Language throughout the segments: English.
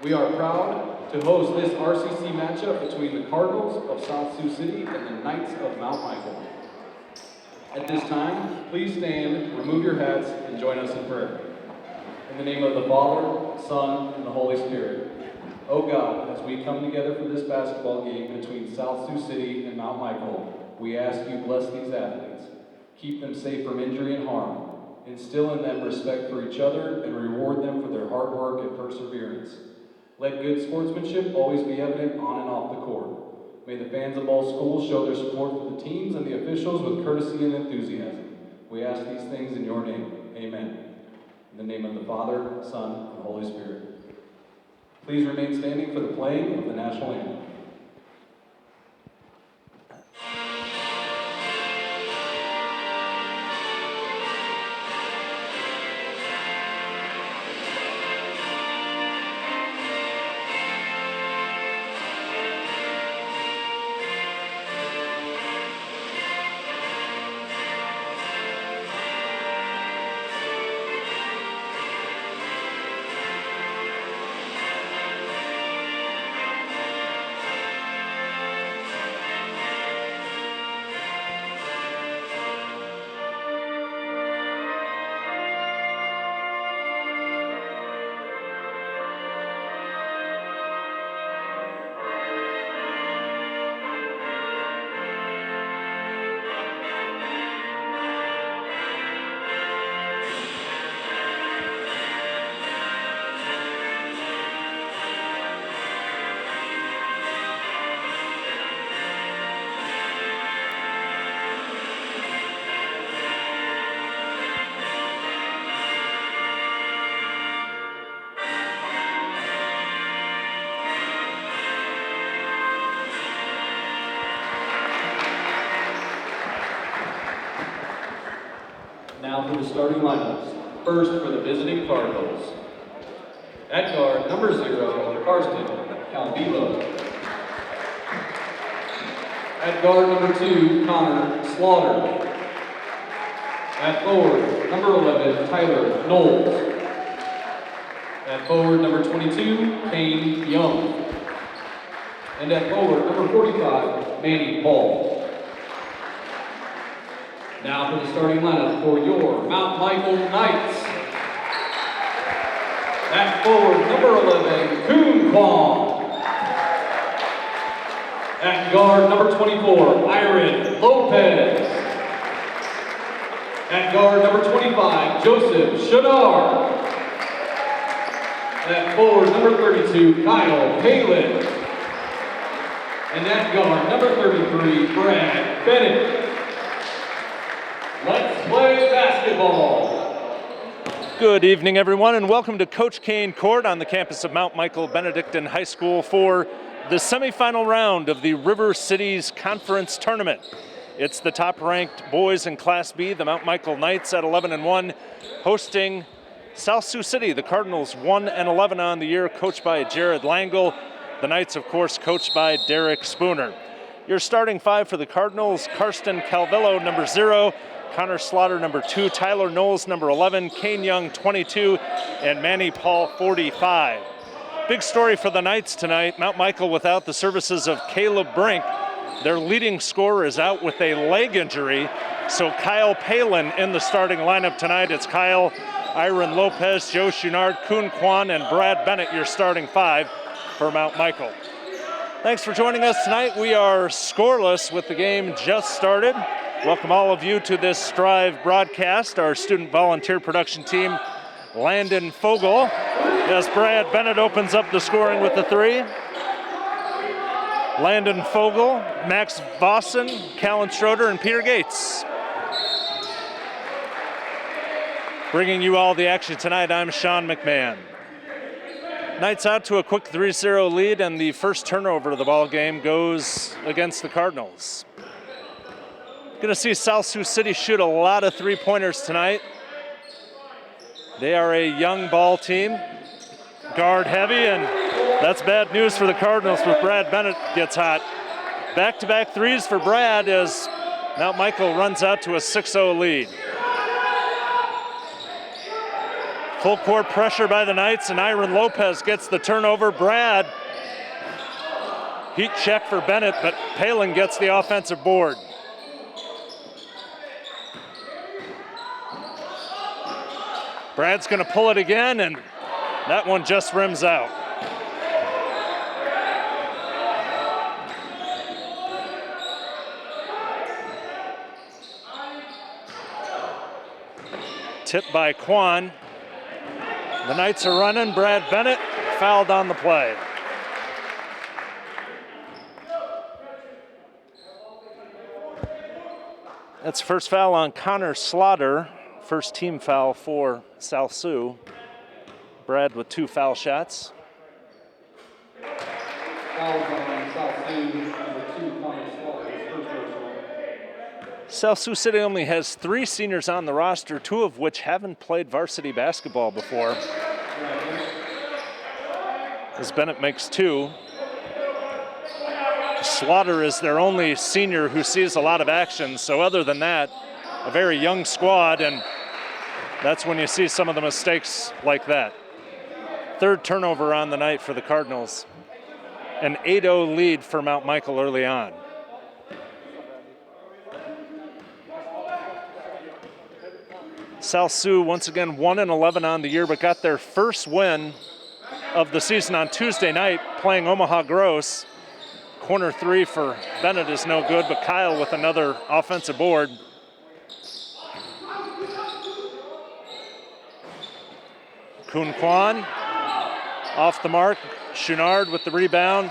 We are proud to host this RCC matchup between the Cardinals of South Sioux City and the Knights of Mount Michael. At this time, please stand, remove your hats, and join us in prayer. In the name of the Father, Son, and the Holy Spirit. O God, as we come together for this basketball game between South Sioux City and Mount Michael, we ask you bless these athletes. Keep them safe from injury and harm. Instill in them respect for each other and reward them for their hard work and perseverance. Let good sportsmanship always be evident on and off the court. May the fans of all schools show their support for the teams and the officials with courtesy and enthusiasm. We ask these things in your name. Amen. In the name of the Father, Son, and Holy Spirit. Please remain standing for the playing of the national anthem. Now for the starting lineups. First for the visiting Cardinals. At guard, number 0, Karsten Calvillo. At guard, number 2, Connor Slaughter. At forward, number 11, Tyler Knowles. At forward, number 22, Kane Young. And at forward, number 45, Manny Ball. Now for the starting lineup for your Mount Michael Knights. At forward, number 11, Koon Kwong. At guard, number 24, Iron Lopez. At guard, number 25, Joseph Shadar. At forward, number 32, Kyle Palin. And at guard, number 33, Brad Bennett. Let's play basketball. Good evening, everyone, and welcome to Coach Kane Court on the campus of Mount Michael Benedictine High School for the semifinal round of the River Cities Conference Tournament. It's the top-ranked boys in Class B, the Mount Michael Knights at 11-1, hosting South Sioux City. The Cardinals 1-11 on the year, coached by Jared Langle. The Knights, of course, coached by Derek Spooner. Your starting five for the Cardinals: Karsten Calvillo, number 0. Connor Slaughter, number 2, Tyler Knowles, number 11, Kane Young, 22, and Manny Paul, 45. Big story for the Knights tonight. Mount Michael without the services of Caleb Brink. Their leading scorer is out with a leg injury, so Kyle Palin in the starting lineup tonight. It's Kyle, Iron Lopez, Joe Chouinard, Koon Kwan, and Brad Bennett, your starting five for Mount Michael. Thanks for joining us tonight. We are scoreless with the game just started. Welcome all of you to this Strive broadcast. Our student volunteer production team, Landon Fogel, as Brad Bennett opens up the scoring with the 3. Landon Fogel, Max Vossen, Callan Schroeder, and Peter Gates. Bringing you all the action tonight, I'm Sean McMahon. Knights out to a quick 3-0 lead, and the first turnover of the ball game goes against the Cardinals. Going to see South Sioux City shoot a lot of three-pointers tonight. They are a young ball team, guard heavy, and that's bad news for the Cardinals with Brad Bennett gets hot. Back-to-back threes for Brad as Mount Michael runs out to a 6-0 lead. Full court pressure by the Knights, and Iron Lopez gets the turnover. Brad, heat check for Bennett, but Palin gets the offensive board. Brad's gonna pull it again, and that one just rims out. Tipped by Quan. The Knights are running. Brad Bennett fouled on the play. That's first foul on Connor Slaughter. First team foul for South Sioux. Brad with 2 foul shots. Fouls on South Sioux, number 2, Connor Slaughter, his first personal. South Sioux City only has 3 seniors on the roster, 2 of which haven't played varsity basketball before. As Bennett makes 2. Slaughter is their only senior who sees a lot of action, so other than that, a very young squad, and that's when you see some of the mistakes like that. 3rd turnover on the night for the Cardinals. An 8-0 lead for Mount Michael early on. South Sioux once again 1-11 on the year, but got their first win of the season on Tuesday night playing Omaha Gross. Corner 3 for Bennett is no good, but Kyle with another offensive board. Kun Kwan off the mark. Chouinard with the rebound.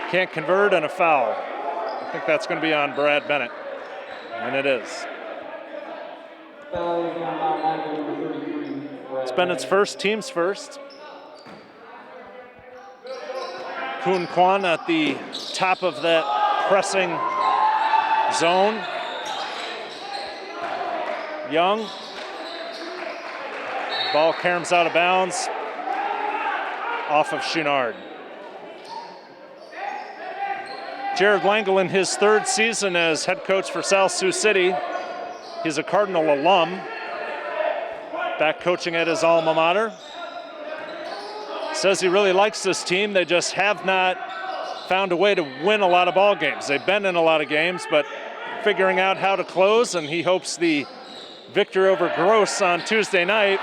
Can't convert, and a foul. I think that's going to be on Brad Bennett, and it is. Foul is on Mount Michael, number 33. It's Bennett's first, team's first. Kun Kwan at the top of that pressing zone. Young. Ball caroms out of bounds. Off of Chouinard. Jared Langle in his 3rd season as head coach for South Sioux City. He's a Cardinal alum. Back coaching at his alma mater. Says he really likes this team. They just have not found a way to win a lot of ball games. They've been in a lot of games, but figuring out how to close, and he hopes the victory over Gross on Tuesday night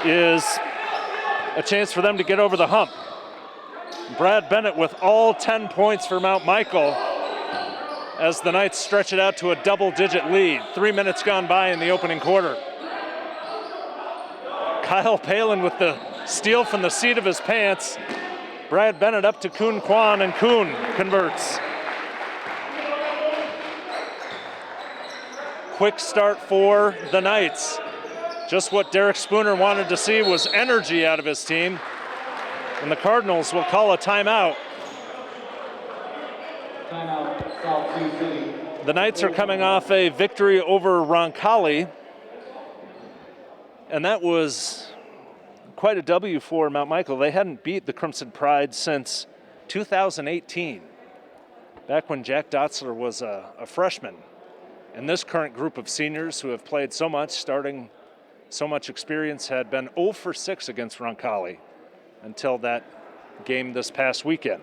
is a chance for them to get over the hump. Brad Bennett with all 10 points for Mount Michael as the Knights stretch it out to a double-digit lead. 3 minutes gone by in the opening quarter. Kyle Palin with the steal from the seat of his pants. Brad Bennett up to Kun Kwan, and Kun converts. Quick start for the Knights. Just what Derek Spooner wanted to see was energy out of his team. And the Cardinals will call a timeout. Timeout, South Sioux City. The Knights are coming off a victory over Roncalli. And that was quite a W for Mount Michael. They hadn't beat the Crimson Pride since 2018, back when Jack Dotzler was a freshman. And this current group of seniors who have played so much, starting so much experience, had been 0 for 6 against Roncalli until that game this past weekend.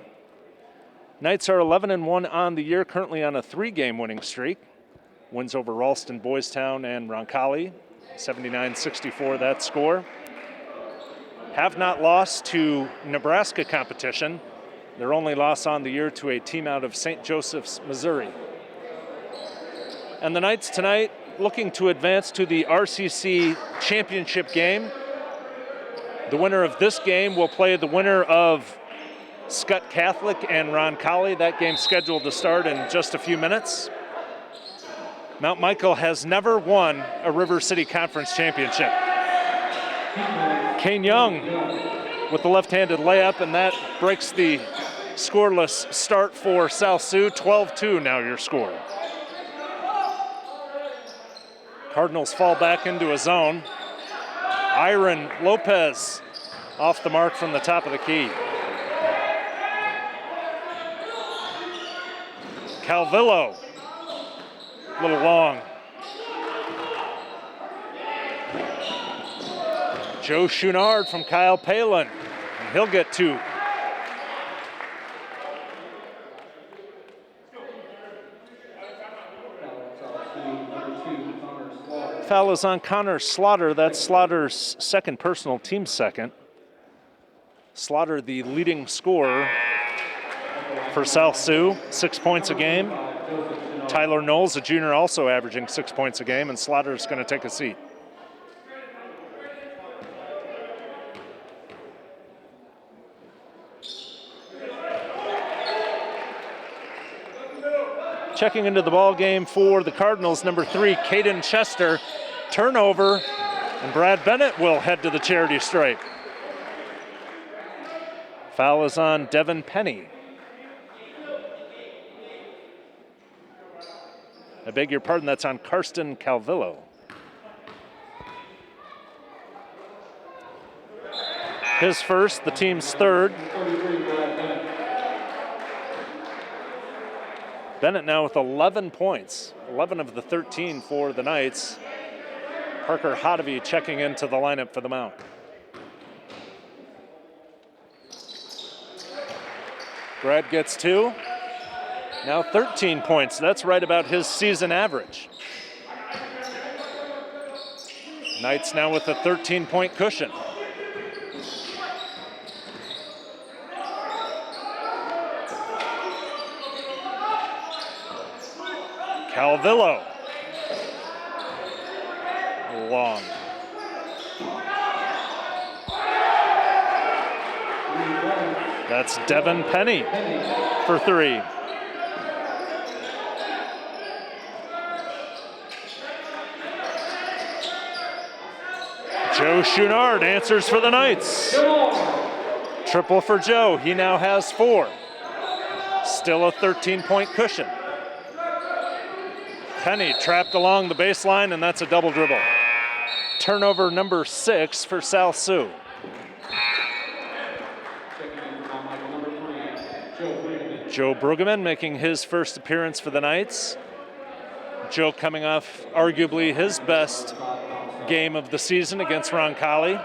Knights are 11-1 on the year, currently on a 3-game winning streak. Wins over Ralston, Boys Town, and Roncalli. 79-64 that score. Have not lost to Nebraska competition. Their only loss on the year to a team out of St. Joseph's, Missouri. And the Knights tonight looking to advance to the RCC championship game. The winner of this game will play the winner of Scott Catholic and Roncalli. That game's scheduled to start in just a few minutes. Mount Michael has never won a River City Conference championship. Kane Young with the left-handed layup, and that breaks the scoreless start for South Sioux. 12-2 now your score. Cardinals fall back into a zone. Iron Lopez off the mark from the top of the key. Calvillo, a little long. Joe Chouinard from Kyle Palin, and he'll get 2. Foul is on Connor Slaughter. That's Slaughter's second personal, team second. Slaughter, the leading scorer for South Sioux, 6 points a game. Tyler Knowles, a junior, also averaging 6 points a game, and Slaughter's going to take a seat. Checking into the ball game for the Cardinals, number 3, Caden Chester. Turnover, and Brad Bennett will head to the charity stripe. Foul is on Devin Penny. I beg your pardon, that's on Karsten Calvillo. His first, the team's third. Bennett now with 11 points, 11 of the 13 for the Knights. Parker Hodovy checking into the lineup for the Mount. Brad gets 2. Now 13 points. That's right about his season average. Knights now with a 13-point cushion. Calvillo. Long. That's Devin Penny for 3. Joe Chouinard answers for the Knights. Triple for Joe. He now has 4. Still a 13-point cushion. Penny trapped along the baseline, and that's a double dribble. Turnover number 6 for South Sioux. Joe Brueggemann making his first appearance for the Knights. Joe coming off arguably his best game of the season against Roncalli.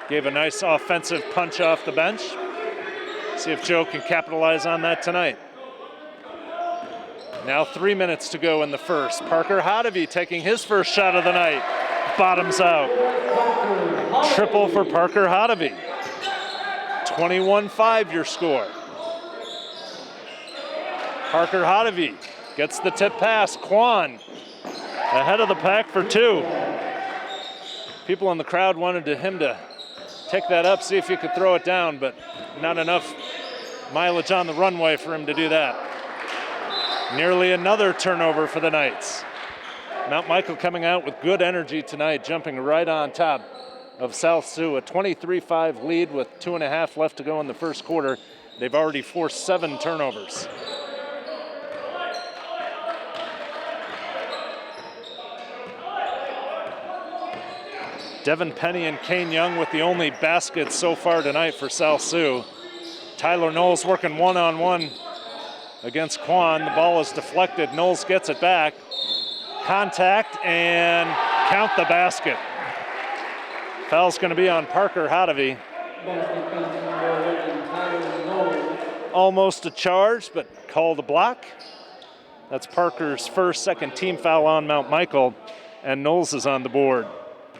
Gave a nice offensive punch off the bench. See if Joe can capitalize on that tonight. Now 3 minutes to go in the first. Parker Hodovy taking his first shot of the night. Bottoms out. Triple for Parker Hodovy. 21-5 your score. Parker Hodovy gets the tip pass. Quan ahead of the pack for 2. People in the crowd wanted him to take that up, see if he could throw it down, but not enough mileage on the runway for him to do that. Nearly another turnover for the Knights. Mount Michael coming out with good energy tonight, jumping right on top of South Sioux. A 23-5 lead with 2.5 left to go in the first quarter. They've already forced 7 turnovers. Devin Penny and Kane Young with the only baskets so far tonight for South Sioux. Tyler Knowles working one-on-one against Quan. The ball is deflected. Knowles gets it back. Contact and count the basket. Foul's going to be on Parker Hodovy. Almost a charge, but called a block. That's Parker's first, second team foul on Mount Michael, and Knowles is on the board.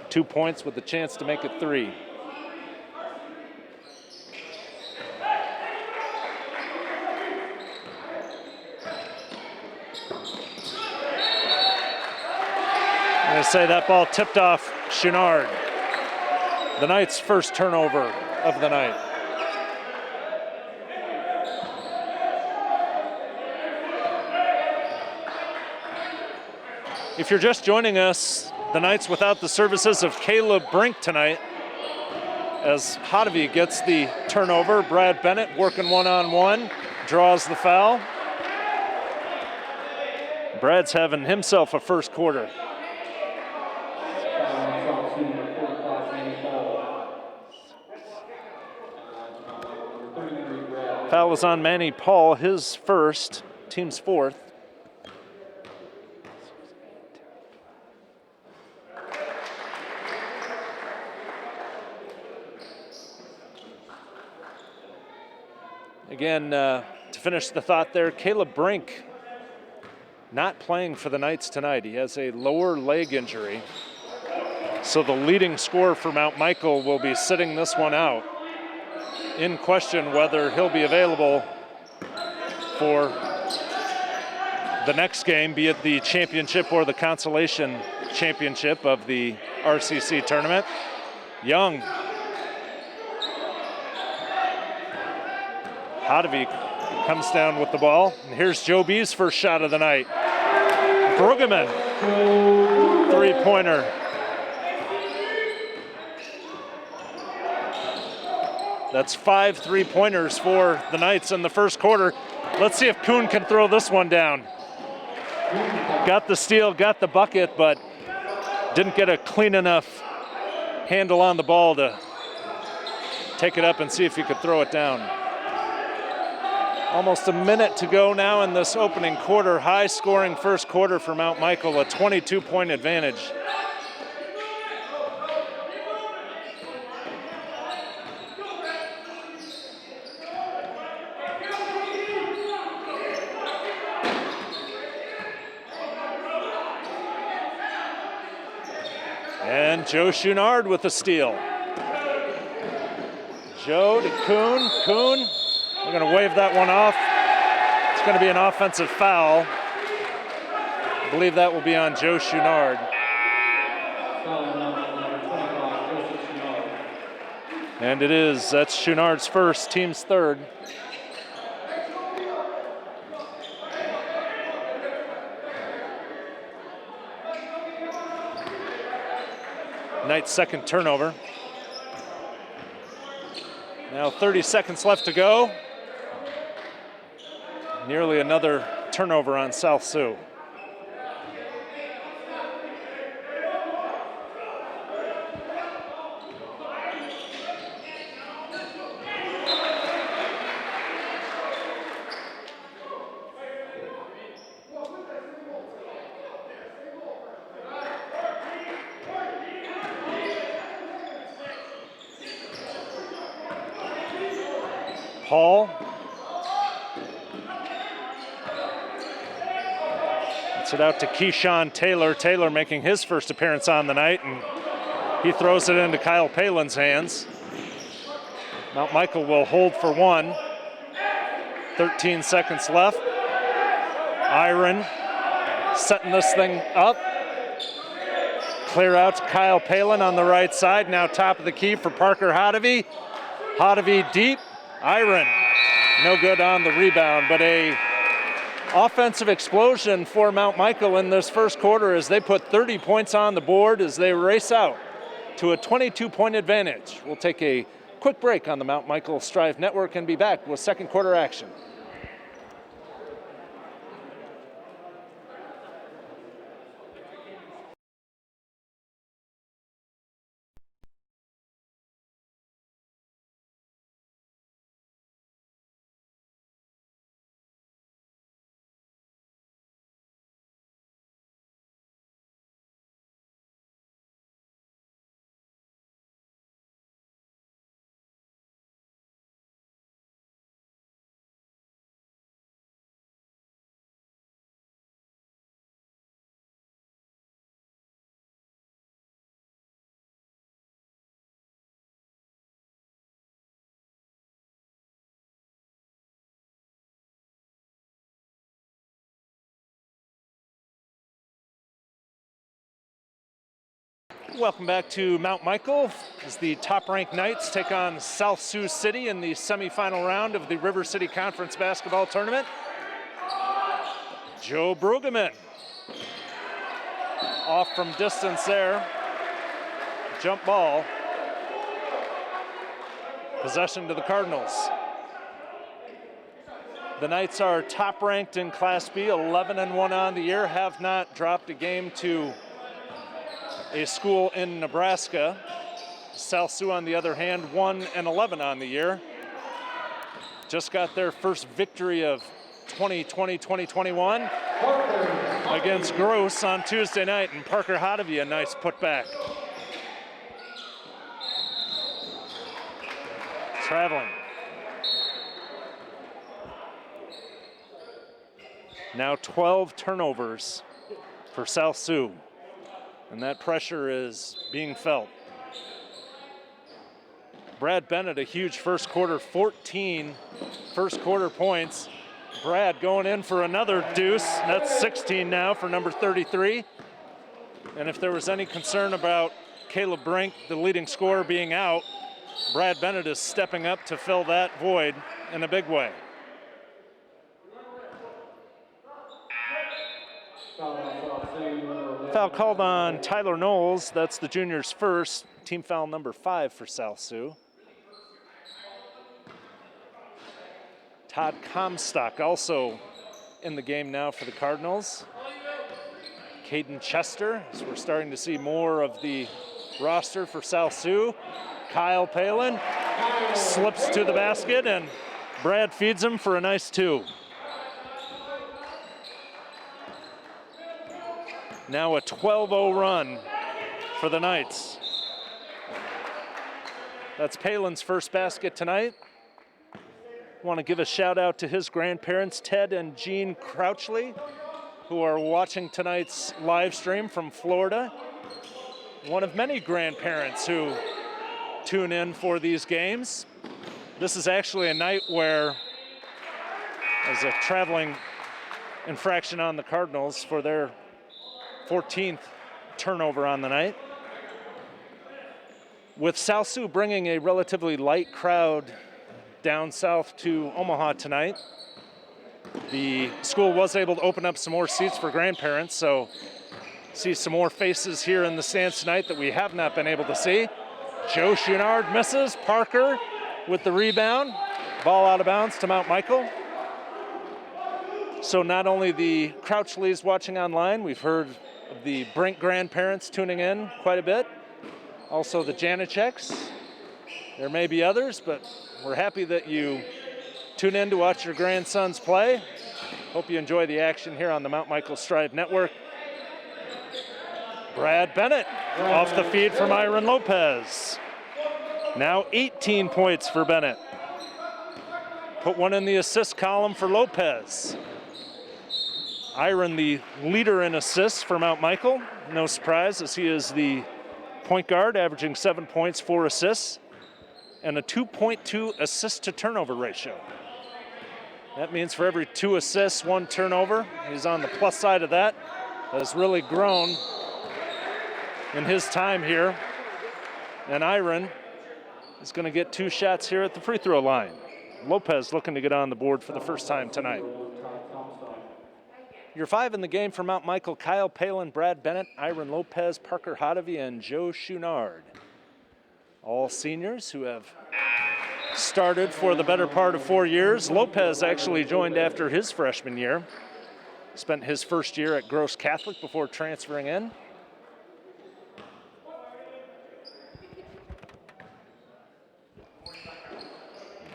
2 points with a chance to make it 3. I'm going to say that ball tipped off Chouinard. The Knights' first turnover of the night. If you're just joining us, the Knights without the services of Caleb Brink tonight, as Hodovy gets the turnover. Brad Bennett working one-on-one, draws the foul. Brad's having himself a first quarter. Foul is on Manny Paul, his first, team's 4th. Again, to finish the thought there, Caleb Brink not playing for the Knights tonight. He has a lower leg injury. So the leading scorer for Mount Michael will be sitting this one out. In question whether he'll be available for the next game, be it the championship or the consolation championship of the RCC tournament. Young. Hadavy comes down with the ball. And here's Joe B's first shot of the night. Brueggemann, three-pointer. That's 5 3-pointers for the Knights in the first quarter. Let's see if Kuhn can throw this one down. Got the steal, got the bucket, but didn't get a clean enough handle on the ball to take it up and see if he could throw it down. Almost a minute to go now in this opening quarter. High-scoring first quarter for Mount Michael, a 22-point advantage. And Joe Chouinard with the steal. Joe to Kuhn. Kuhn, we're going to wave that one off. It's going to be an offensive foul. I believe that will be on Joe Chouinard. And it is. That's Chouinard's first, team's third. Knight's second turnover. Now 30 seconds left to go. Nearly another turnover on South Sioux. Paul. Gets it out to Keyshawn Taylor. Taylor making his first appearance on the night, and he throws it into Kyle Palin's hands. Mount Michael will hold for one. 13 seconds left. Iron setting this thing up. Clear out to Kyle Palin on the right side. Now top of the key for Parker Hadavy. Hadavy deep. Iron, no good on the rebound, but a offensive explosion for Mount Michael in this first quarter as they put 30 points on the board as they race out to a 22-point advantage. We'll take a quick break on the Mount Michael Strive Network and be back with second quarter action. Welcome back to Mount Michael as the top-ranked Knights take on South Sioux City in the semifinal round of the River City Conference basketball tournament. Joe Brueggemann off from distance there. Jump ball. Possession to the Cardinals. The Knights are top-ranked in Class B, 11-1 on the year, have not dropped a game to a school in Nebraska. South Sioux, on the other hand, 1-11 on the year. Just got their first victory of 2020-2021 against Gross on Tuesday night, and Parker Hadavy a nice putback. Traveling. Now 12 turnovers for South Sioux, and that pressure is being felt. Brad Bennett, a huge first quarter, 14 first quarter points. Brad going in for another deuce. That's 16 now for number 33. And if there was any concern about Caleb Brink, the leading scorer, being out, Brad Bennett is stepping up to fill that void in a big way. Foul called on Tyler Knowles. That's the junior's first. Team foul number 5 for South Sioux. Todd Comstock also in the game now for the Cardinals. Caden Chester, as we're starting to see more of the roster for South Sioux. Kyle Palin slips to the basket, and Brad feeds him for a nice 2. Now a 12-0 run for the Knights. That's Palin's first basket tonight. Want to give a shout out to his grandparents, Ted and Jean Crouchley, who are watching tonight's live stream from Florida. One of many grandparents who tune in for these games. This is actually a night where, as a traveling infraction on the Cardinals for their 14th turnover on the night. With South Sioux bringing a relatively light crowd down south to Omaha tonight, the school was able to open up some more seats for grandparents, so see some more faces here in the stands tonight that we have not been able to see. Joe Chouinard misses. Parker with the rebound. Ball out of bounds to Mount Michael. So not only the Crouchleys watching online, we've heard of the Brink grandparents tuning in quite a bit. Also the Janicheks. There may be others, but we're happy that you tune in to watch your grandsons play. Hope you enjoy the action here on the Mount Michael Strive Network. Brad Bennett off the feed from Iron Lopez. Now 18 points for Bennett. Put one in the assist column for Lopez. Iron, the leader in assists for Mount Michael. No surprise, as he is the point guard, averaging 7 points, 4 assists, and a 2.2 assist to turnover ratio. That means for every 2 assists, 1 turnover. He's on the plus side of that. Has really grown in his time here. And Iron is going to get 2 shots here at the free throw line. Lopez looking to get on the board for the first time tonight. Your 5 in the game for Mount Michael: Kyle Palin, Brad Bennett, Iron Lopez, Parker Hodovy, and Joe Chouinard. All seniors who have started for the better part of 4 years. Lopez actually joined after his freshman year. Spent his first year at Gross Catholic before transferring in.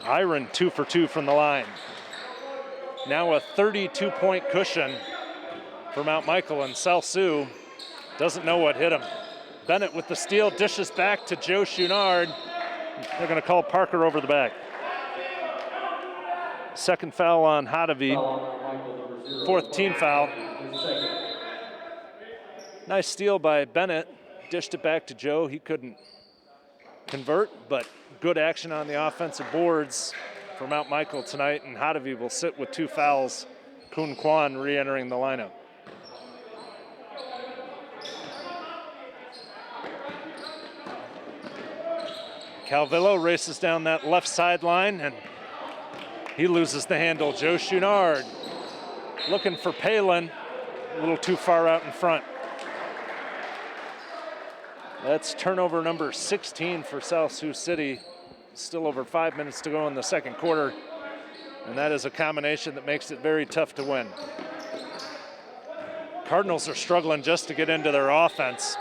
Iron 2 for 2 from the line. Now a 32-point cushion for Mount Michael, and South Sioux doesn't know what hit him. Bennett with the steal, dishes back to Joe Chouinard. They're going to call Parker over the back. Second foul on Hodovy. 4th team foul. Nice steal by Bennett. Dished it back to Joe. He couldn't convert, but good action on the offensive boards for Mount Michael tonight, and Hodovy will sit with 2 fouls. Kun Kwan re-entering the lineup. Calvillo races down that left sideline, and he loses the handle. Joe Chouinard looking for Palin, a little too far out in front. That's turnover number 16 for South Sioux City. Still over 5 minutes to go in the second quarter, and that is a combination that makes it very tough to win. Cardinals are struggling just to get into their offense.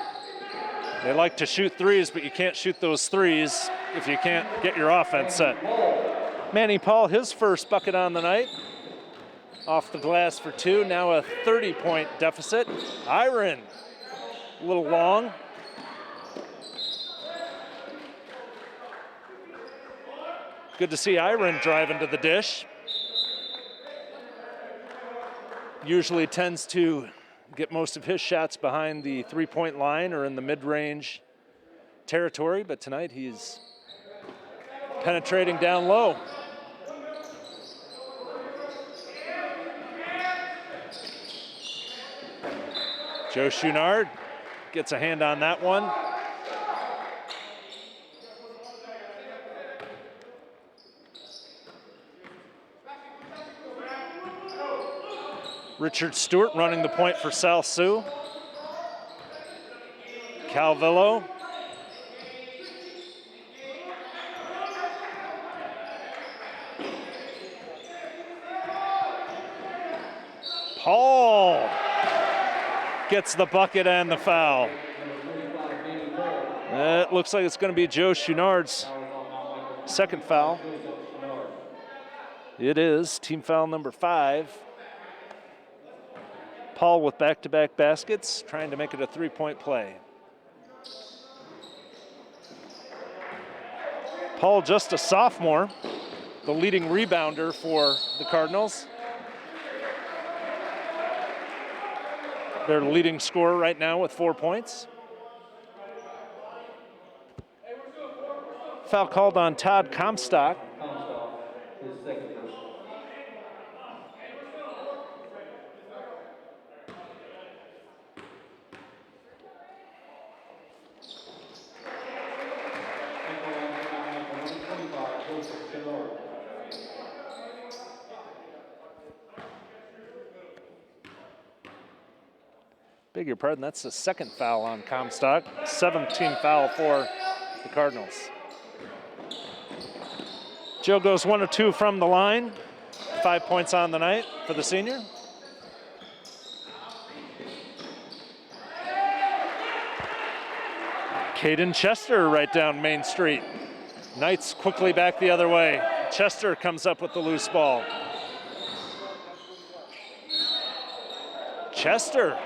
They like to shoot threes, but you can't shoot those threes if you can't get your offense set. Manny Paul, his first bucket on the night. Off the glass for 2, now a 30-point deficit. Iron, a little long. Good to see Iron driving to the dish. usually tends to get most of his shots behind the three-point line or in the mid-range territory, but tonight he's penetrating down low. Joe Chouinard gets a hand on that one. Richard Stewart running the point for South Sioux. Calvillo. Paul gets the bucket and the foul. It looks like it's going to be Joe Chouinard's second foul. It is team foul number 5. Paul with back-to-back baskets, trying to make it a three-point play. Paul, just a sophomore, the leading rebounder for the Cardinals. Their leading scorer right now with 4 points. Foul called on Todd Comstock. His second person. Beg your pardon, that's the second foul on Comstock. 7th team foul for the Cardinals. Joe goes 1 of 2 from the line. 5 points on the night for the senior. Caden Chester right down Main Street. Knights quickly back the other way. Chester comes up with the loose ball. Chester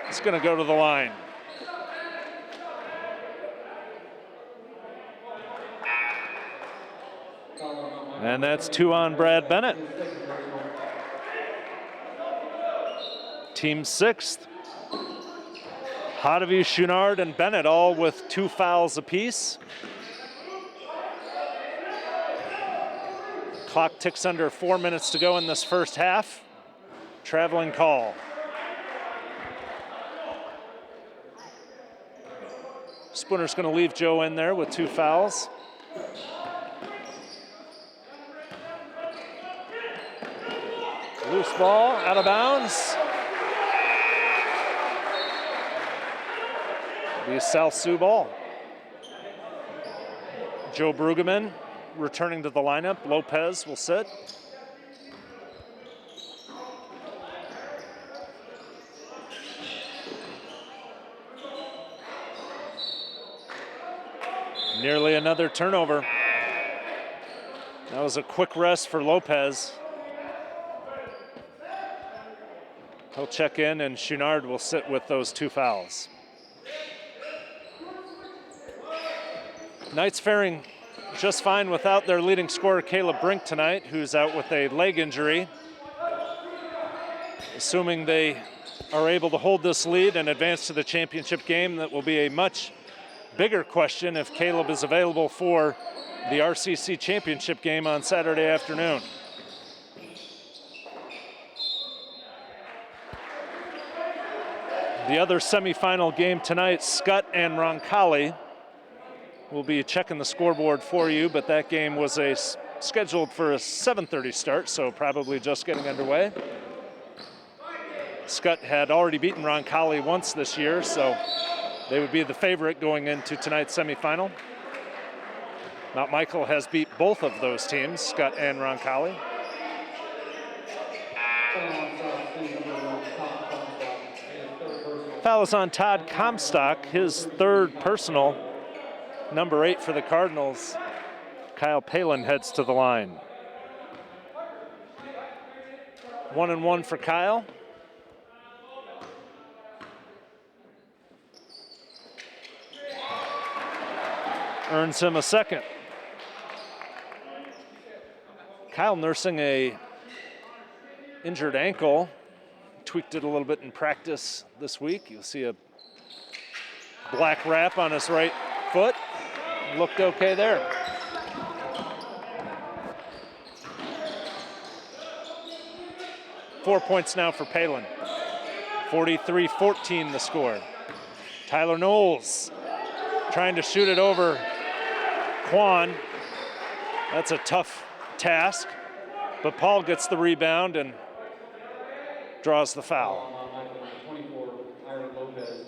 is going to go to the line. And that's 2 on Brad Bennett. Team 6th. Hadavy, Chouinard, and Bennett all with 2 fouls apiece. Clock ticks under 4 minutes to go in this first half. Traveling call. Spooner's going to leave Joe in there with 2 fouls. Loose ball, out of bounds. The South Sioux ball. Joe Brueggemann returning to the lineup. Lopez will sit. Nearly another turnover. That was a quick rest for Lopez. He'll check in, and Chouinard will sit with those 2 fouls. Knights faring just fine without their leading scorer, Caleb Brink, tonight, who's out with a leg injury. Assuming they are able to hold this lead and advance to the championship game, that will be a much bigger question if Caleb is available for the RCC championship game on Saturday afternoon. The other semifinal game tonight, Scott and Roncalli. We'll be checking the scoreboard for you, but that game was scheduled for a 7:30 start, so probably just getting underway. Scott had already beaten Roncalli once this year, so they would be the favorite going into tonight's semifinal. Mount Michael has beat both of those teams, Scott and Roncalli. Foul is on Todd Comstock, his 3rd personal, number 8 for the Cardinals. Kyle Palin heads to the line. 1 and 1 for Kyle. Earns him a second. Kyle nursing a injured ankle. Tweaked it a little bit in practice this week. You'll see a black wrap on his right foot. Looked okay there. Four points now for Palin. 43-14 the score. Tyler Knowles trying to shoot it over Quan. That's a tough task, but Paul gets the rebound and draws the foul. 24, Iron Lopez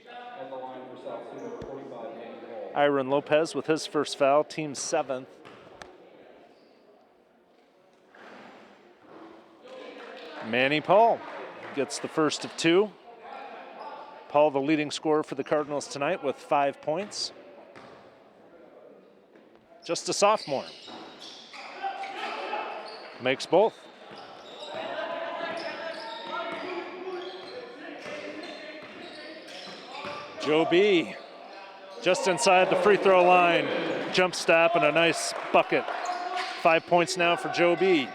at the line for South Sioux, 45, Manny Paul. Iron Lopez with his first foul, team 7th. Manny Paul gets the first of 2. Paul, the leading scorer for the Cardinals tonight with 5 points. Just a sophomore. Makes both. Joe B, just inside the free throw line. Jump stop and a nice bucket. 5 points now for Joe B.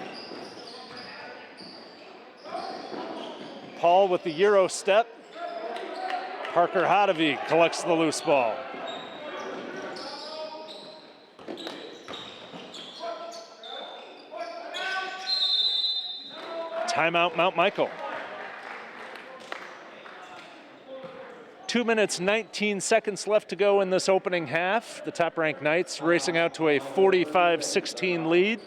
Paul with the Euro step. Parker Hodevy collects the loose ball. Timeout, Mount Michael. 2 minutes, 19 seconds left to go in this opening half. The top-ranked Knights racing out to a 45-16 lead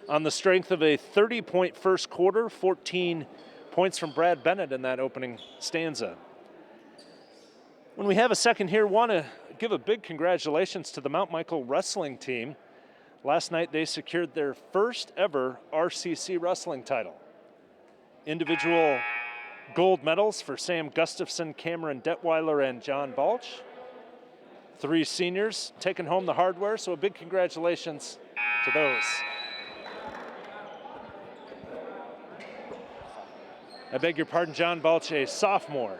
on the strength of a 30-point first quarter, 14 points from Brad Bennett in that opening stanza. When we have a second here, want to give a big congratulations to the Mount Michael wrestling team. Last night they secured their first ever RCC wrestling title. Individual gold medals for Sam Gustafson, Cameron Detweiler, and John Balch. 3 seniors taking home the hardware, so a big congratulations to those. I beg your pardon, John Balch, a sophomore.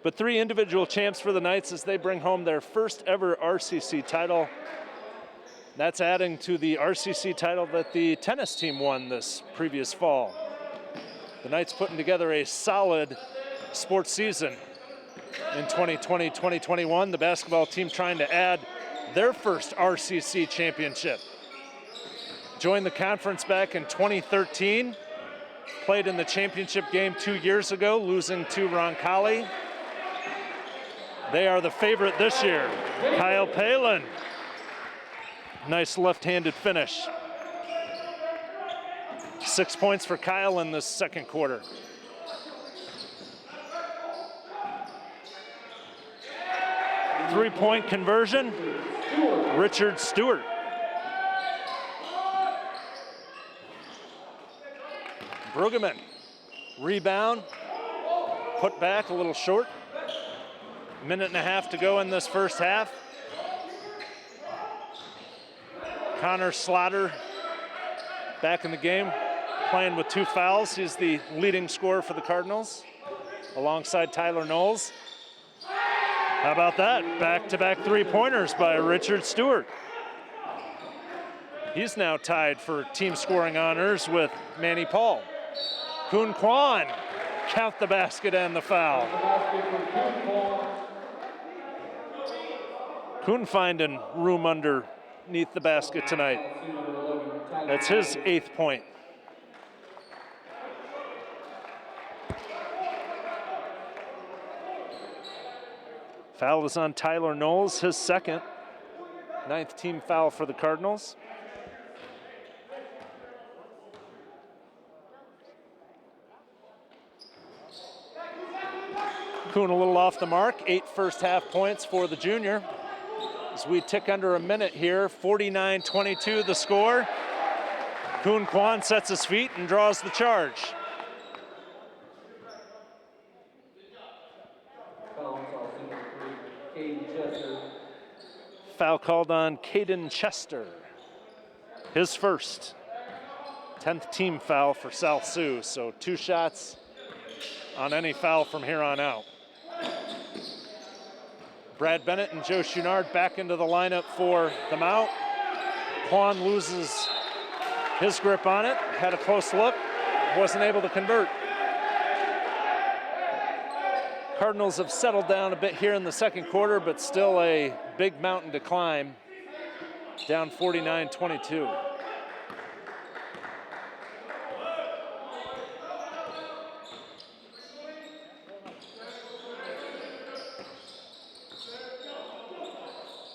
But 3 individual champs for the Knights as they bring home their first ever RCC title. That's adding to the RCC title that the tennis team won this previous fall. The Knights putting together a solid sports season in 2020-2021. The basketball team trying to add their first RCC championship. Joined the conference back in 2013. Played in the championship game 2 years ago, losing to Roncalli. They are the favorite this year. Kyle Palin. Nice left-handed finish. 6 points for Kyle in the second quarter. Three-point conversion, Richard Stewart. Brueggemann, rebound, put back a little short. Minute and a half to go in this first half. Connor Slaughter back in the game, playing with 2 fouls. He's the leading scorer for the Cardinals, alongside Tyler Knowles. How about that? Back-to-back 3-pointers by Richard Stewart. He's now tied for team scoring honors with Manny Paul. Kuhn Kwan, count the basket and the foul. Kuhn finding room underneath the basket tonight. That's his 8th point. Foul is on Tyler Knowles, his 2nd. 9th team foul for the Cardinals. Kuhn a little off the mark, 8 first half points for the junior. As we tick under a minute here, 49-22 the score. Kuhn Kwan sets his feet and draws the charge. Foul called on Caden Chester. His first. 10th team foul for South Sioux, so 2 shots on any foul from here on out. Brad Bennett and Joe Chouinard back into the lineup for the Mount. Kwan loses His grip on it, had a close look, wasn't able to convert. Cardinals have settled down a bit here in the second quarter, but still a big mountain to climb, down 49-22.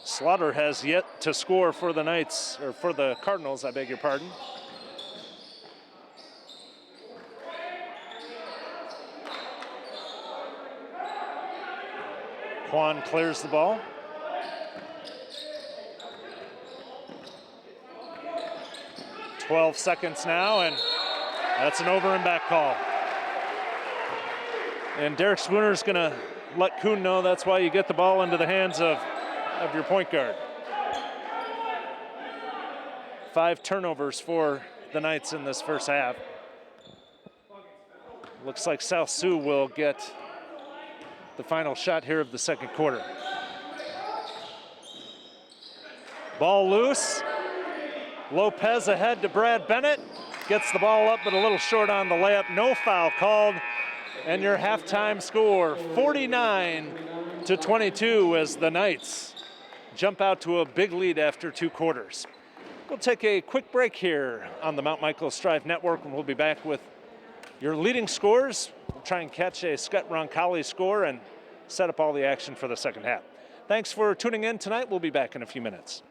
Slaughter has yet to score for the Knights, or for the Cardinals, I beg your pardon. Quan clears the ball. "12 seconds now, and that's an over and back call. And Derek Spooner's gonna let Kuhn know that's why you get the ball into the hands of your point guard. 5 turnovers for the Knights in this first half. Looks like South Sioux will get the final shot here of the second quarter. Ball loose. Lopez ahead to Brad Bennett. Gets the ball up, but a little short on the layup. No foul called. And your halftime score, 49-22, as the Knights jump out to a big lead after 2 quarters. We'll take a quick break here on the Mount Michael Strive Network, and we'll be back with your leading scores. We'll try and catch a Scott Roncalli score and set up all the action for the second half. Thanks for tuning in tonight. We'll be back in a few minutes.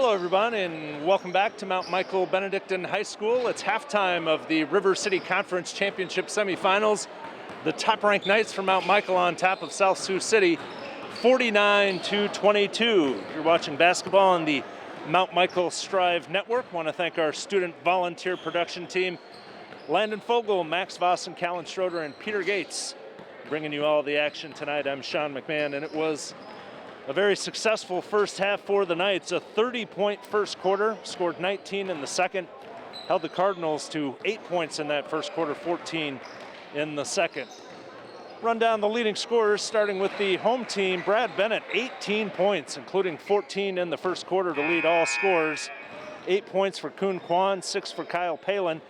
Hello everyone and welcome back to Mount Michael Benedictine High School. It's halftime of the River City Conference Championship semifinals. The top-ranked Knights from Mount Michael on top of South Sioux City, 49-22. You're watching basketball on the Mount Michael Strive Network. Want to thank our student volunteer production team, Landon Fogel, Max Voss, and Callan Schroeder, and Peter Gates, bringing you all the action tonight. I'm Sean McMahon, and it was a very successful first half for the Knights. A 30-point first quarter, scored 19 in the second, held the Cardinals to 8 points in that first quarter, 14 in the second. Run down the leading scorers, starting with the home team. Brad Bennett, 18 points, including 14 in the first quarter to lead all scorers. 8 points for Kuhn Kwan, 6 for Kyle Palin,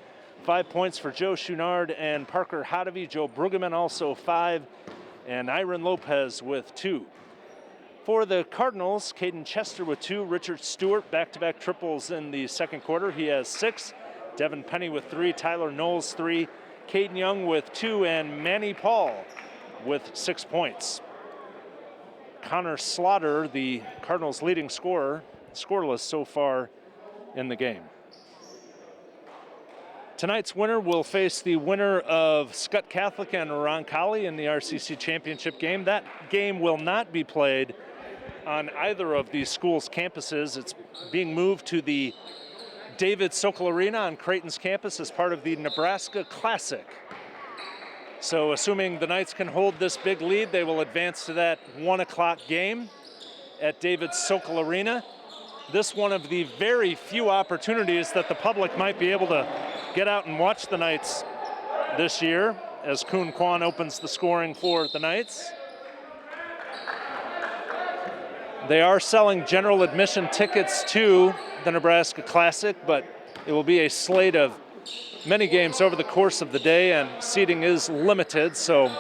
5 points for Joe Chouinard and Parker Hodovy. Joe Brueggemann also 5, and Iron Lopez with 2. For the Cardinals, Caden Chester with 2, Richard Stewart back-to-back triples in the second quarter. He has 6. Devin Penny with 3, Tyler Knowles 3, Caden Young with 2, and Manny Paul with 6 points. Connor Slaughter, the Cardinals' leading scorer, scoreless so far in the game. Tonight's winner will face the winner of Scott Catholic and Roncalli in the RCC championship game. That game will not be played on either of these schools' campuses. It's being moved to the David Sokol Arena on Creighton's campus as part of the Nebraska Classic. So assuming the Knights can hold this big lead, they will advance to that 1 o'clock game at David Sokol Arena. This one of the very few opportunities that the public might be able to get out and watch the Knights this year as Kuhn Kwan opens the scoring for the Knights. They are selling general admission tickets to the Nebraska Classic, but it will be a slate of many games over the course of the day, and seating is limited, so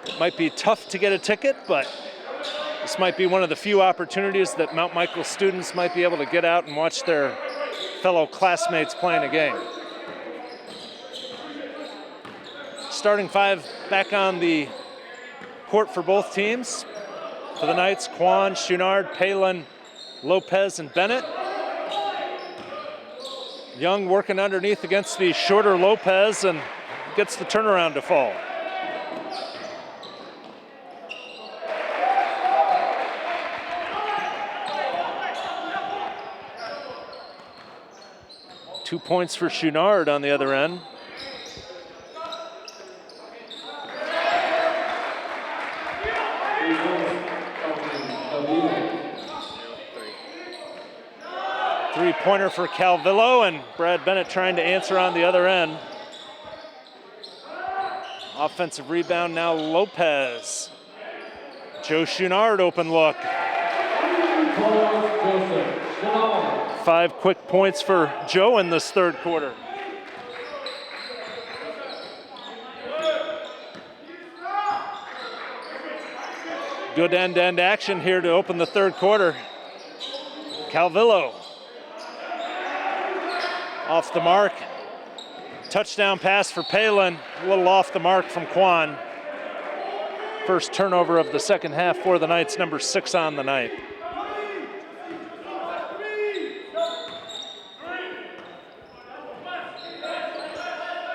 it might be tough to get a ticket, but this might be one of the few opportunities that Mount Michael students might be able to get out and watch their fellow classmates playing a game. Starting 5 back on the court for both teams. For the Knights, Kwan, Chouinard, Palin, Lopez, and Bennett. Young working underneath against the shorter Lopez and gets the turnaround to fall. Two points for Chouinard on the other end. Three-pointer for Calvillo, and Brad Bennett trying to answer on the other end. Offensive rebound now, Lopez. Joe Chouinard, open look. 5 quick points for Joe in this third quarter. Good end-to-end action here to open the third quarter. Calvillo. Off the mark. Touchdown pass for Palin. A little off the mark from Kwan. First turnover of the second half for the Knights, number 6 on the night.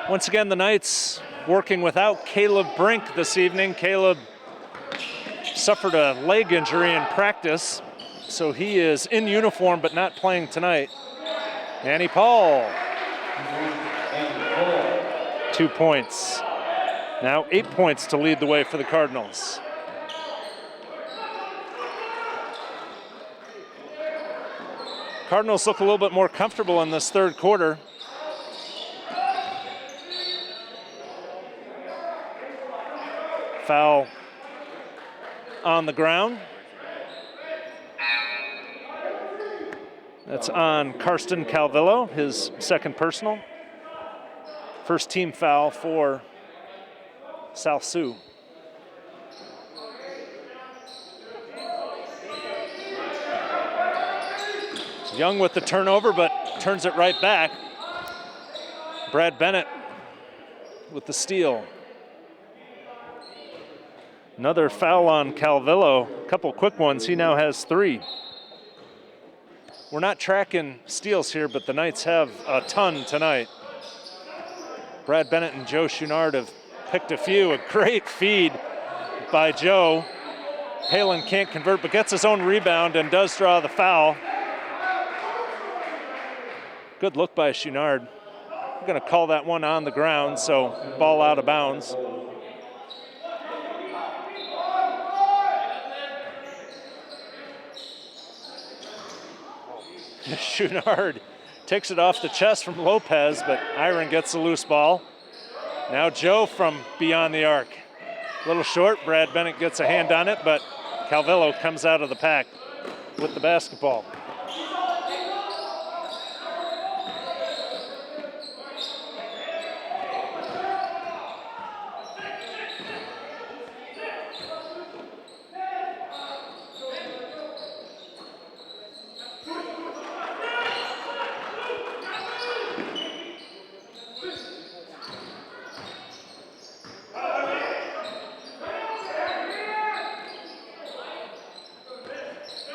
Once again, the Knights working without Caleb Brink this evening. Caleb suffered a leg injury in practice, so he is in uniform but not playing tonight. Manny Paul, 2 points. Now 8 points to lead the way for the Cardinals. Cardinals look a little bit more comfortable in this third quarter. Foul on the ground. That's on Karsten Calvillo, his second personal. First team foul for South Sioux. Young with the turnover, but turns it right back. Brad Bennett with the steal. Another foul on Calvillo. A couple quick ones. He now has 3. We're not tracking steals here, but the Knights have a ton tonight. Brad Bennett and Joe Chouinard have picked a few. A great feed by Joe. Palin can't convert, but gets his own rebound and does draw the foul. Good look by Chouinard. I'm going to call that one on the ground, so ball out of bounds. Chouinard takes it off the chest from Lopez, but Iron gets the loose ball. Now Joe from beyond the arc. A little short, Brad Bennett gets a hand on it, but Calvillo comes out of the pack with the basketball.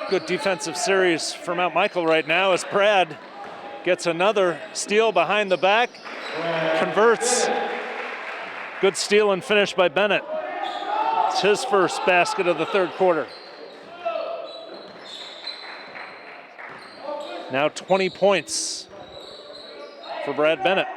Good defensive series for Mount Michael right now as Brad gets another steal behind the back, converts. Good steal and finish by Bennett. It's his first basket of the third quarter. Now 20 points for Brad Bennett.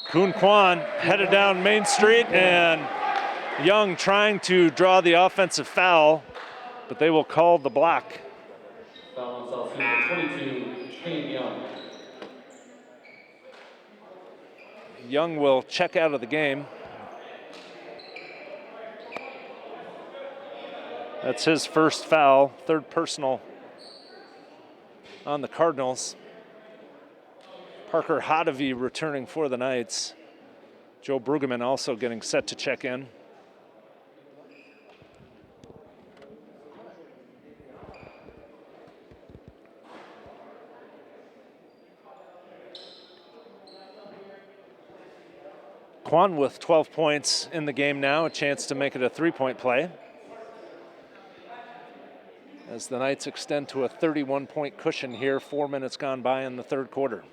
Kuhn Kwan headed down Main Street, and Young trying to draw the offensive foul, but they will call the block. Foul on South Sioux, 22, Shane Young. Young will check out of the game. That's his first foul, third personal on the Cardinals. Parker Hodevy returning for the Knights. Joe Brueggemann also getting set to check in. Kwan with 12 points in the game now, a chance to make it a three-point play. As the Knights extend to a 31-point cushion here, 4 minutes gone by in the third quarter.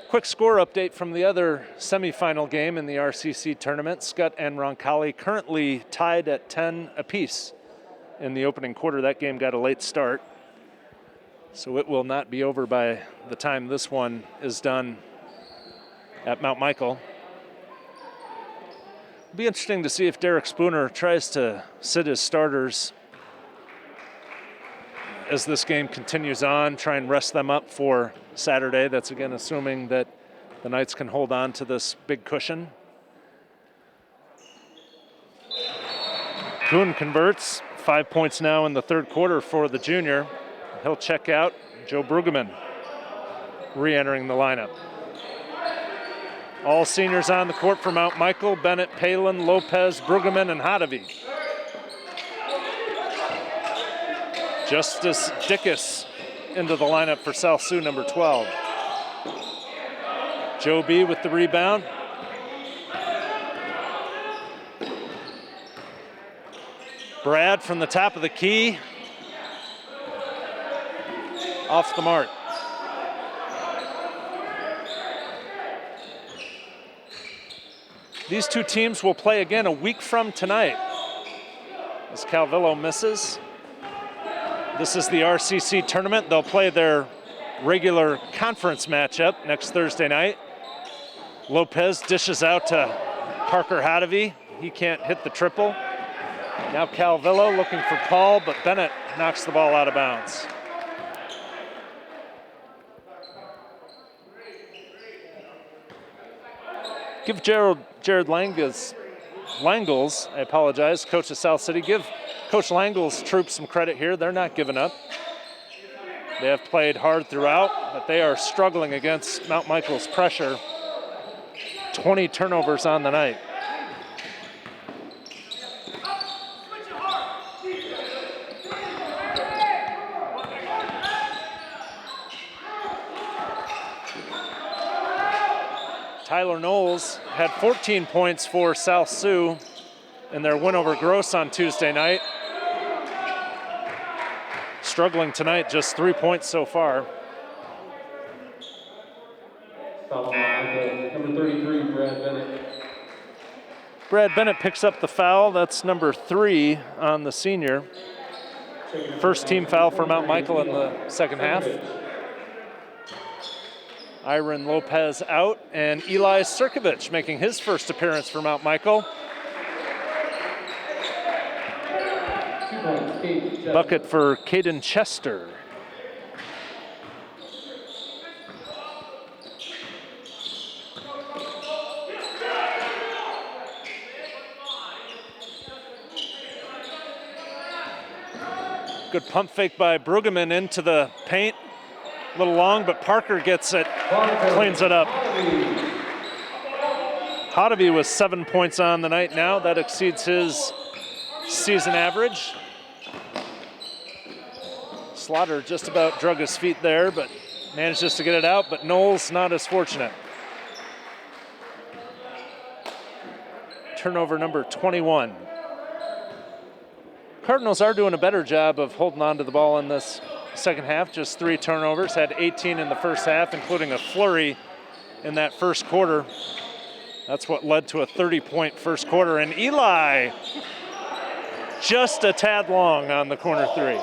Quick score update from the other semifinal game in the RCC tournament. Scott and Roncalli currently tied at 10 apiece in the opening quarter. That game got a late start, so it will not be over by the time this one is done at Mount Michael. It'll be interesting to see if Derek Spooner tries to sit his starters as this game continues on, try and rest them up for Saturday. That's again assuming that the Knights can hold on to this big cushion. Kuhn converts, 5 points now in the third quarter for the junior. He'll check out. Joe Brueggemann re-entering the lineup. All seniors on the court for Mount Michael: Bennett, Palin, Lopez, Brueggemann, and Hodevy. Justice Dickus into the lineup for South Sioux, number 12. Joe B with the rebound. Brad from the top of the key. Off the mark. These two teams will play again a week from tonight, as Calvillo misses. This is the RCC tournament. They'll play their regular conference matchup next Thursday night. Lopez dishes out to Parker Hodevy. He can't hit the triple. Now Calvillo looking for Paul, but Bennett knocks the ball out of bounds. Give Jared Langles, coach of South City, give Coach Langle's troops some credit here. They're not giving up. They have played hard throughout, but they are struggling against Mount Michael's pressure. 20 turnovers on the night. Tyler Knowles had 14 points for South Sioux in their win over Gross on Tuesday night. Struggling tonight, just 3 points so far. Foul on number 33, Brad Bennett. Brad Bennett picks up the foul. That's number 3 on the senior. First team foul for Mount Michael in the second half. Iron Lopez out, and Eli Sirkovich making his first appearance for Mount Michael. Bucket for Caden Chester. Good pump fake by Brueggemann into the paint. A little long, but Parker gets it, cleans it up. Hodevy with 7 points on the night now. That exceeds his season average. Slaughter just about drug his feet there, but manages to get it out, but Knowles not as fortunate. Turnover number 21. Cardinals are doing a better job of holding on to the ball in this second half. Just 3 turnovers, had 18 in the first half, including a flurry in that first quarter. That's what led to a 30-point first quarter. And Eli just a tad long on the corner 3.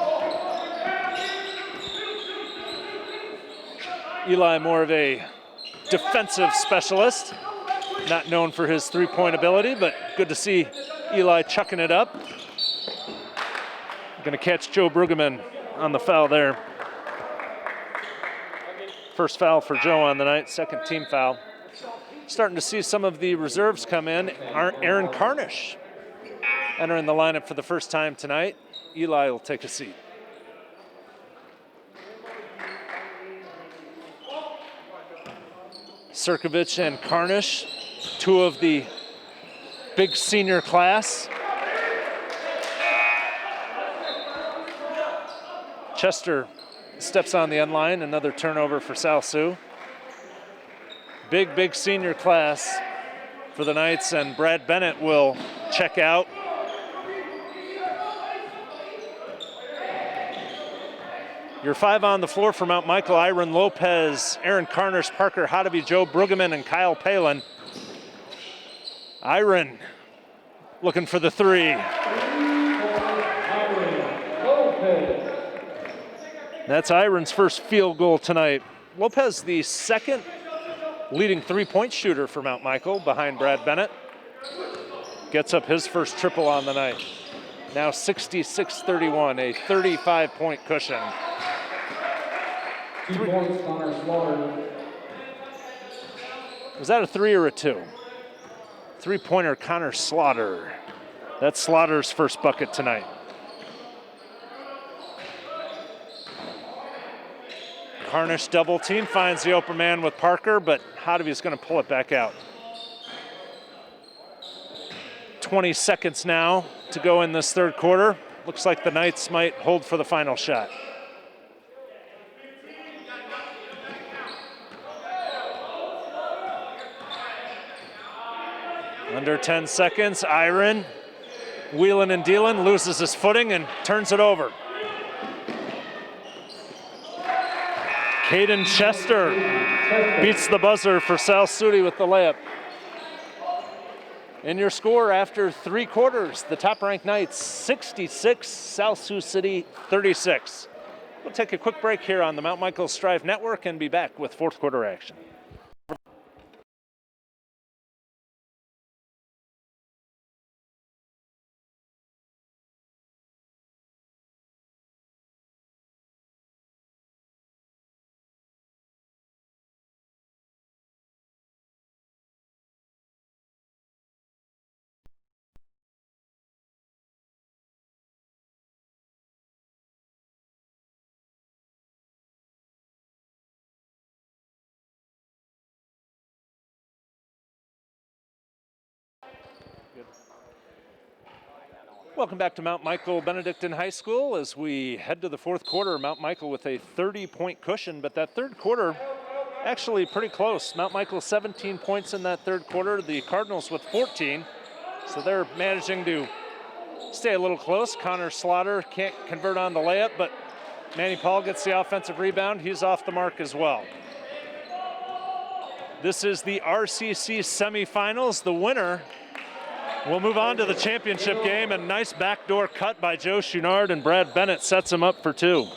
Eli more of a defensive specialist, not known for his 3-point ability, but good to see Eli chucking it up. Going to catch Joe Brueggemann on the foul there. First foul for Joe on the night, second team foul. Starting to see some of the reserves come in. Aaron Carnish entering the lineup for the first time tonight. Eli will take a seat. Sirkovich and Carnish, 2 of the big senior class. Chester steps on the end line, another turnover for South Sioux. Big senior class for the Knights, and Brad Bennett will check out. Your 5 on the floor for Mount Michael: Iron Lopez, Aaron Carnish, Parker Hodevy, Joe Brueggemann, and Kyle Palin. Iron looking for the 3. That's Iron's first field goal tonight. Lopez, the second leading 3-point shooter for Mount Michael behind Brad Bennett. Gets up his first triple on the night. Now 66-31, a 35-point cushion. 2 points, Connor Slaughter. Was that a 3 or a 2? 3-pointer, Connor Slaughter. That's Slaughter's first bucket tonight. Carnish double team, finds the open man with Parker, but Hodevy's going to pull it back out. 20 seconds now to go in this third quarter. Looks like the Knights might hold for the final shot. Under 10 seconds, Iron wheeling and dealing, loses his footing and turns it over. Caden Chester beats the buzzer for South Sioux with the layup. In your score after 3 quarters, the top-ranked Knights 66, South Sioux City 36. We'll take a quick break here on the Mount Michael Strive Network and be back with fourth quarter action. Welcome back to Mount Michael Benedictine High School as we head to the fourth quarter. Mount Michael with a 30-point cushion, but that third quarter actually pretty close. Mount Michael 17 points in that third quarter, the Cardinals with 14. So they're managing to stay a little close. Connor Slaughter can't convert on the layup, but Manny Paul gets the offensive rebound. He's off the mark as well. This is the RCC semifinals. The winner will move on to the championship game. A nice backdoor cut by Joe Chouinard, and Brad Bennett sets him up for two.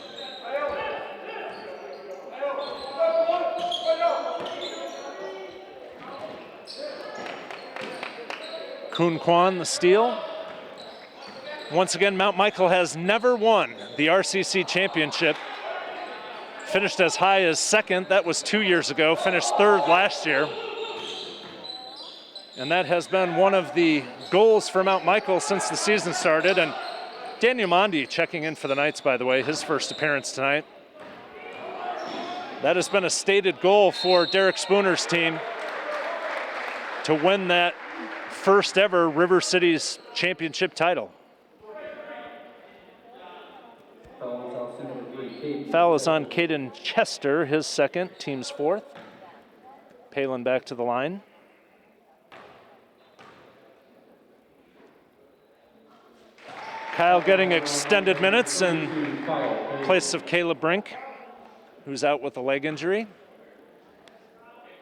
Kun Kwan the steal. Once again, Mount Michael has never won the RCC championship. Finished as high as second, that was 2 years ago. Finished third last year. And that has been one of the goals for Mount Michael since the season started. And Daniel Mondi checking in for the Knights, by the way, his first appearance tonight. That has been a stated goal for Derek Spooner's team to win that first ever River City's championship title. Foul is on Caden Chester, his second, team's fourth. Palin back to the line. Kyle getting extended minutes in place of Caleb Brink, who's out with a leg injury.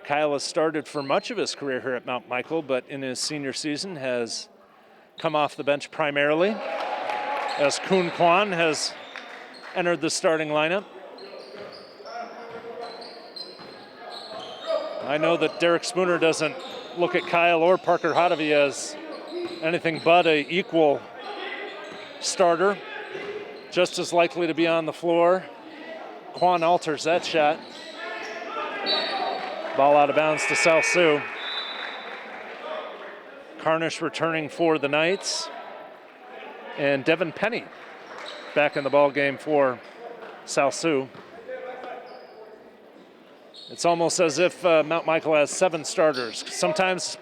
Kyle has started for much of his career here at Mount Michael, but in his senior season has come off the bench primarily, as Kun Kwan has entered the starting lineup. I know that Derek Spooner doesn't look at Kyle or Parker Hotovy as anything but an equal starter, just as likely to be on the floor. Kwan alters that shot. Ball out of bounds to South Sioux. Carnish returning for the Knights. And Devin Penny back in the ball game for South Sioux. It's almost as if Mount Michael has 7 starters. Sometimes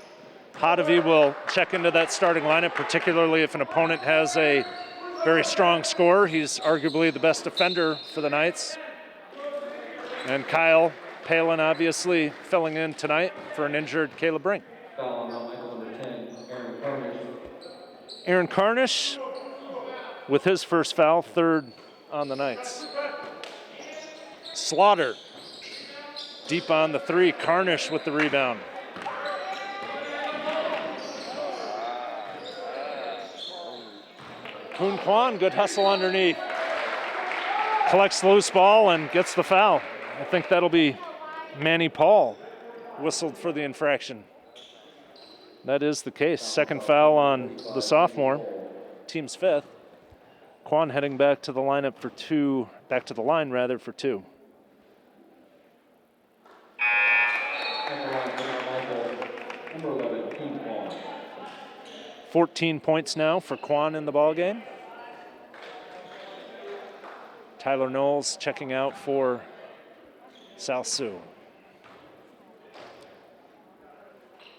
Hotovy will check into that starting lineup, particularly if an opponent has a very strong scorer. He's arguably the best defender for the Knights. And Kyle Palin obviously filling in tonight for an injured Caleb Brink. Aaron Carnish with his first foul, third on the Knights. Slaughter deep on the three. Carnish with the rebound. Kun Kwan, good hustle underneath. Collects the loose ball and gets the foul. I think that'll be Manny Paul whistled for the infraction. That is the case. Second foul on the sophomore, team's fifth. Kwan heading back to the lineup for two, back to the line rather for two. Number 11, Kun Kwan. 14 points now for Kwan in the ballgame. Tyler Knowles checking out for South Sioux.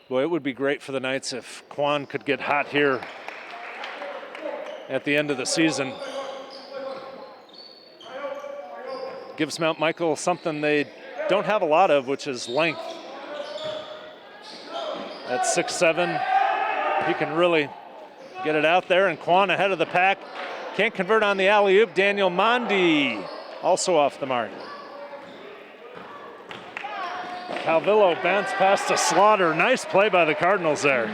Boy, it would be great for the Knights if Kwan could get hot here at the end of the season. Gives Mount Michael something they don't have a lot of, which is length. At 6'7", he can really get it out there, and Kwan ahead of the pack. Can't convert on the alley-oop. Daniel Mondi also off the mark. Calvillo bounce pass to Slaughter. Nice play by the Cardinals there.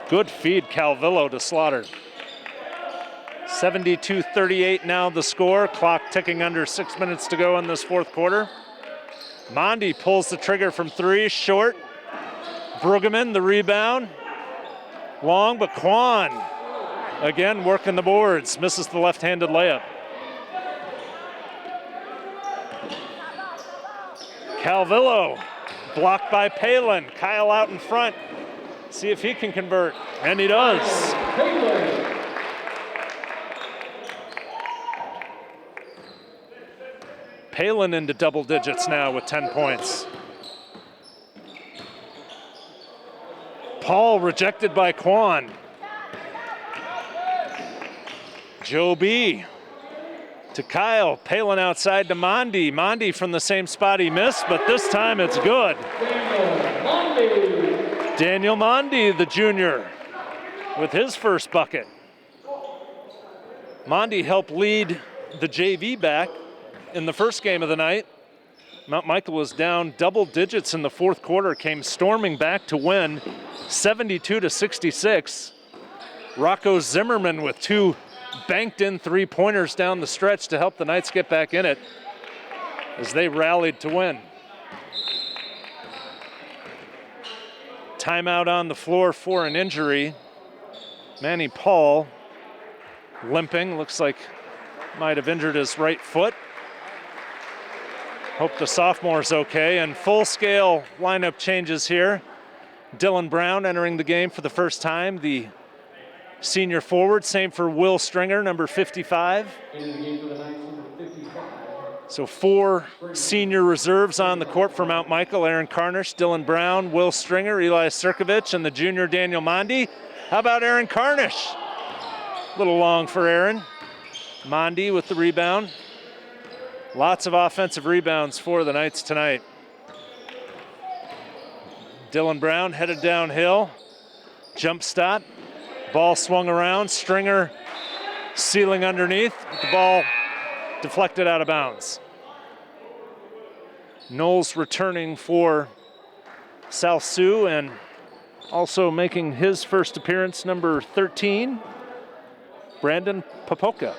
Good feed, Calvillo to Slaughter. 72-38 now the score. Clock ticking under 6 minutes to go in this fourth quarter. Mondi pulls the trigger from three, short. Brueggemann, the rebound. Long, but Kwan, again, working the boards. Misses the left-handed layup. Calvillo, blocked by Palin. Kyle out in front. See if he can convert, and he does. Palin into double digits now with 10 points. Paul rejected by Quan. Joe B. to Kyle. Palin outside to Mondi. Mondi from the same spot he missed, but this time it's good. Daniel Mondi, the junior, with his first bucket. Mondi helped lead the JV back in the first game of the night. Mount Michael was down double digits in the fourth quarter, came storming back to win 72-66. Rocco Zimmerman with 2 banked-in three-pointers down the stretch to help the Knights get back in it as they rallied to win. Timeout on the floor for an injury. Manny Paul limping, looks like might have injured his right foot. Hope the sophomore's okay, and full-scale lineup changes here. Dylan Brown entering the game for the first time, the senior forward. Same for Will Stringer, number 55. So 4 senior reserves on the court for Mount Michael. Aaron Carnish, Dylan Brown, Will Stringer, Eli Sirkovich, and the junior Daniel Mondi. How about Aaron Carnish? A little long for Aaron. Mondi with the rebound. Lots of offensive rebounds for the Knights tonight. Dylan Brown headed downhill. Jump stop. Ball swung around. Stringer sealing underneath. The ball deflected out of bounds. Knowles returning for South Sioux and also making his first appearance, number 13, Brandon Popoka.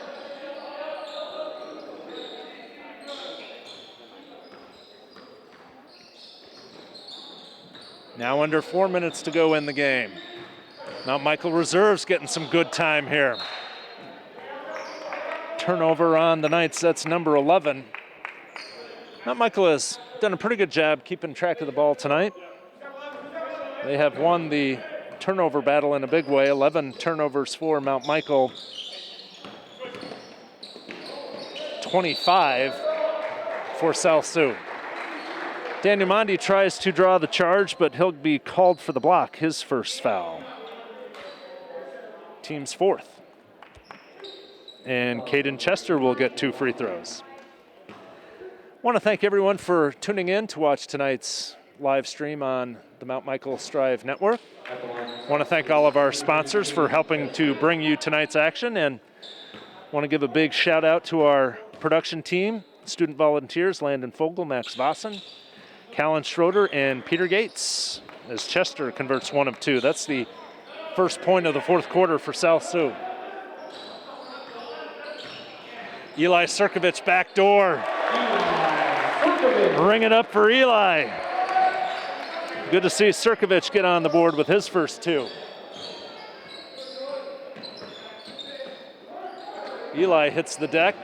Now under 4 minutes to go in the game. Mount Michael reserves getting some good time here. Turnover on the Knights, that's number 11. Mount Michael has done a pretty good job keeping track of the ball tonight. They have won the turnover battle in a big way. 11 turnovers for Mount Michael. 25 for South Sioux. Daniel Mondi tries to draw the charge, but he'll be called for the block, his first foul. Team's fourth. And Caden Chester will get 2 free throws. I want to thank everyone for tuning in to watch tonight's live stream on the Mount Michael Strive Network. I want to thank all of our sponsors for helping to bring you tonight's action, and I want to give a big shout out to our production team, student volunteers, Landon Fogel, Max Vossen, Callan Schroeder, and Peter Gates, as Chester converts 1 of 2. That's the first point of the fourth quarter for South Sioux. Eli Sirkovich backdoor. Ring it up for Eli. Good to see Sirkovich get on the board with his first 2. Eli hits the deck.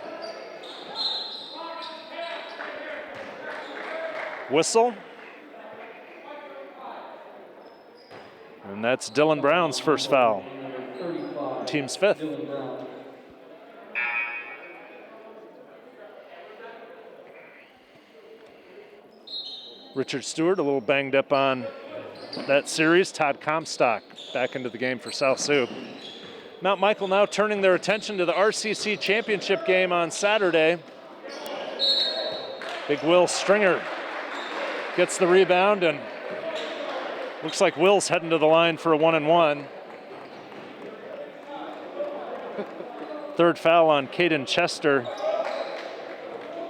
Whistle. And that's Dylan Brown's first foul. Team's 5th. Richard Stewart a little banged up on that series. Todd Comstock back into the game for South Sioux. Mount Michael now turning their attention to the RCC championship game on Saturday. Big Will Stringer gets the rebound, and looks like Will's heading to the line for a 1-and-1. Third foul on Caden Chester.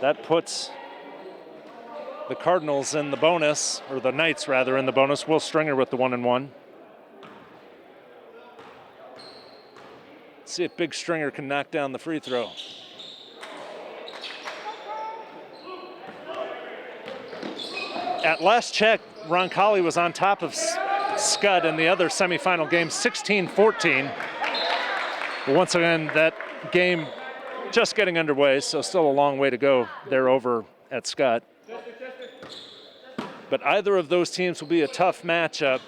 That puts the Cardinals in the bonus, or the Knights rather in the bonus. Will Stringer with the 1-and-1. Let's see if Big Stringer can knock down the free throw. At last check, Roncalli was on top of Scud in the other semifinal game, 16-14. But once again, that game just getting underway, so still a long way to go there over at Scud. But either of those teams will be a tough matchup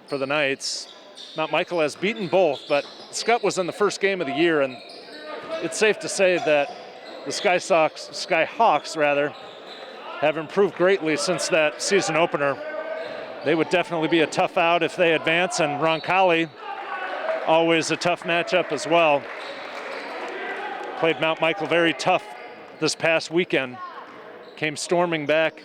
for the Knights. Mount Michael has beaten both, but Scott was in the first game of the year, and it's safe to say that the Skyhawks have improved greatly since that season opener. They would definitely be a tough out if they advance, and Roncalli, always a tough matchup as well. Played Mount Michael very tough this past weekend. Came storming back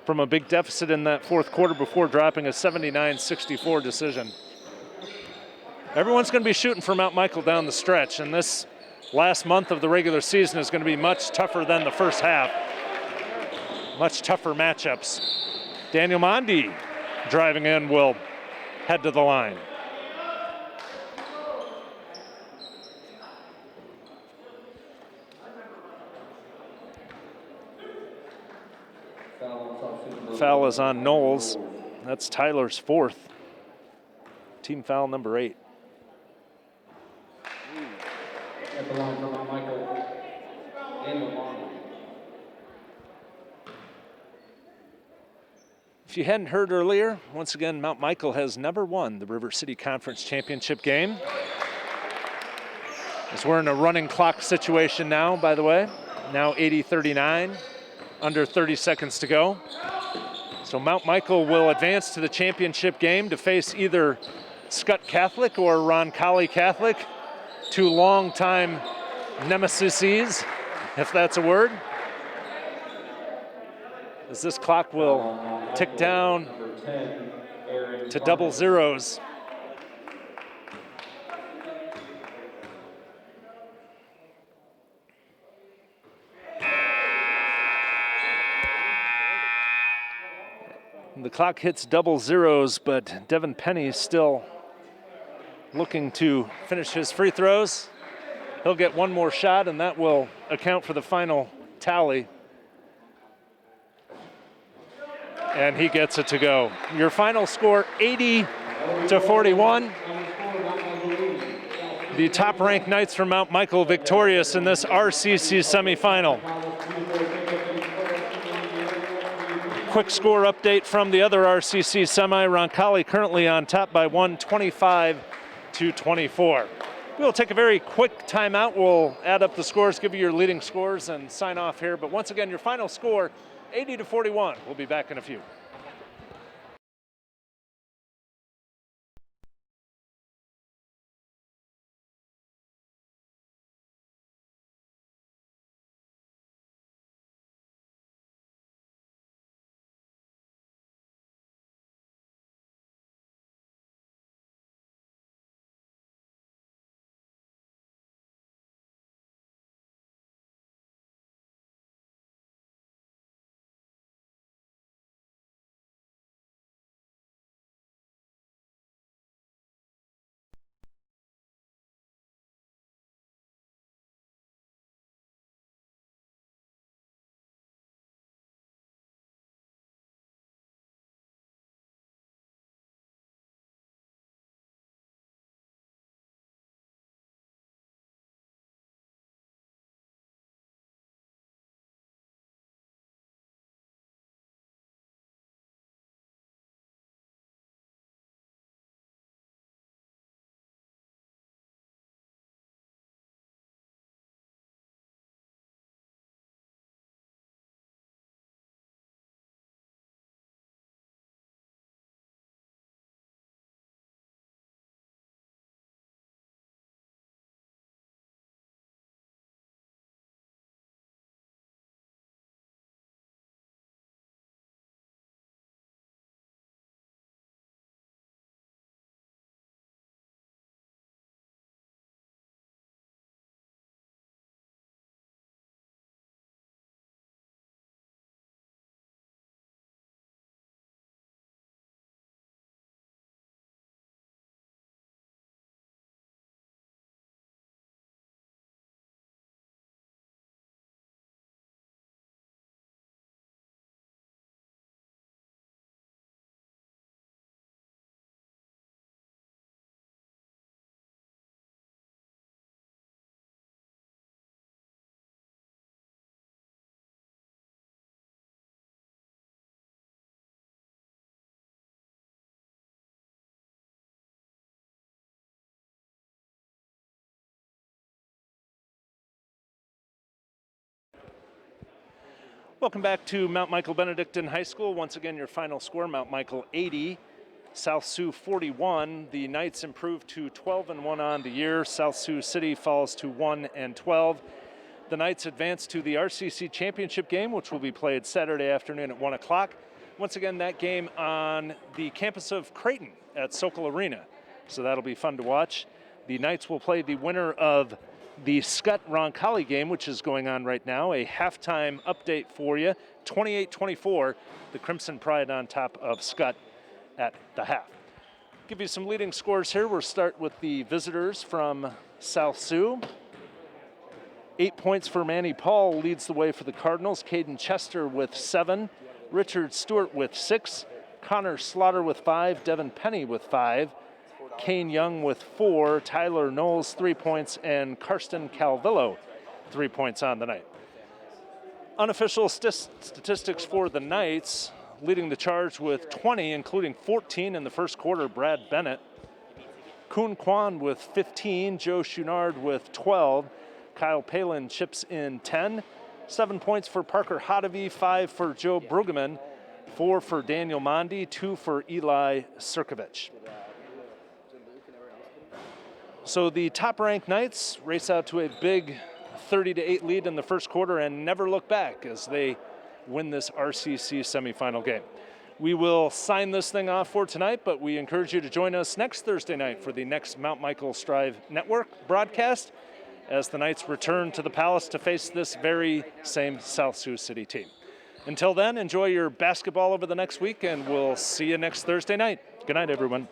from a big deficit in that fourth quarter before dropping a 79-64 decision. Everyone's going to be shooting for Mount Michael down the stretch, and this last month of the regular season is going to be much tougher than the first half. Much tougher matchups. Daniel Mondi driving in will head to the line. Foul is on Knowles. That's Tyler's fourth. Team foul number 8. At the line for Mount Michael, Daniel Mondi. If you hadn't heard earlier, once again, Mount Michael has never won the River City Conference Championship game. As we're in a running clock situation now, by the way. Now 80-39, under 30 seconds to go. So Mount Michael will advance to the championship game to face either Scott Catholic or Roncalli Catholic, two long-time nemesises, if that's a word. As this clock will tick down to double zeros. The clock hits double zeros, but Devin Penny still looking to finish his free throws. He'll get one more shot, and that will account for the final tally. And he gets it to go. Your final score, 80-41. The top-ranked Knights from Mount Michael victorious in this RCC semifinal. Quick score update from the other RCC semi. Roncalli currently on top by 25-24. We'll take a very quick timeout. We'll add up the scores, give you your leading scores, and sign off here. But once again, your final score, 80-41. We'll be back in a few. Welcome back to Mount Michael Benedictine High School. Once again, your final score, Mount Michael 80, South Sioux 41. The Knights improved to 12-1 on the year. South Sioux City falls to 1-12. The Knights advance to the RCC championship game, which will be played Saturday afternoon at 1 o'clock. Once again, that game on the campus of Creighton at Sokol Arena. So that'll be fun to watch. The Knights will play the winner of the Scott-Roncalli game, which is going on right now. A halftime update for you. 28-24, the Crimson Pride on top of Scott at the half. Give you some leading scores here. We'll start with the visitors from South Sioux. 8 points for Manny Paul leads the way for the Cardinals. Caden Chester with 7. Richard Stewart with 6. Connor Slaughter with 5. Devin Penny with 5. Kane Young with 4, Tyler Knowles 3 points, and Karsten Calvillo 3 points on the night. Unofficial statistics for the Knights, leading the charge with 20, including 14 in the first quarter, Brad Bennett. Kuhn Kwan with 15, Joe Schunard with 12, Kyle Palin chips in 10, 7 points for Parker Hodevy, 5 for Joe Brueggemann, 4 for Daniel Mondi, 2 for Eli Sirkovich. So the top-ranked Knights race out to a big 30-8 lead in the first quarter and never look back as they win this RCC semifinal game. We will sign this thing off for tonight, but we encourage you to join us next Thursday night for the next Mount Michael Strive Network broadcast as the Knights return to the Palace to face this very same South Sioux City team. Until then, enjoy your basketball over the next week, and we'll see you next Thursday night. Good night, everyone.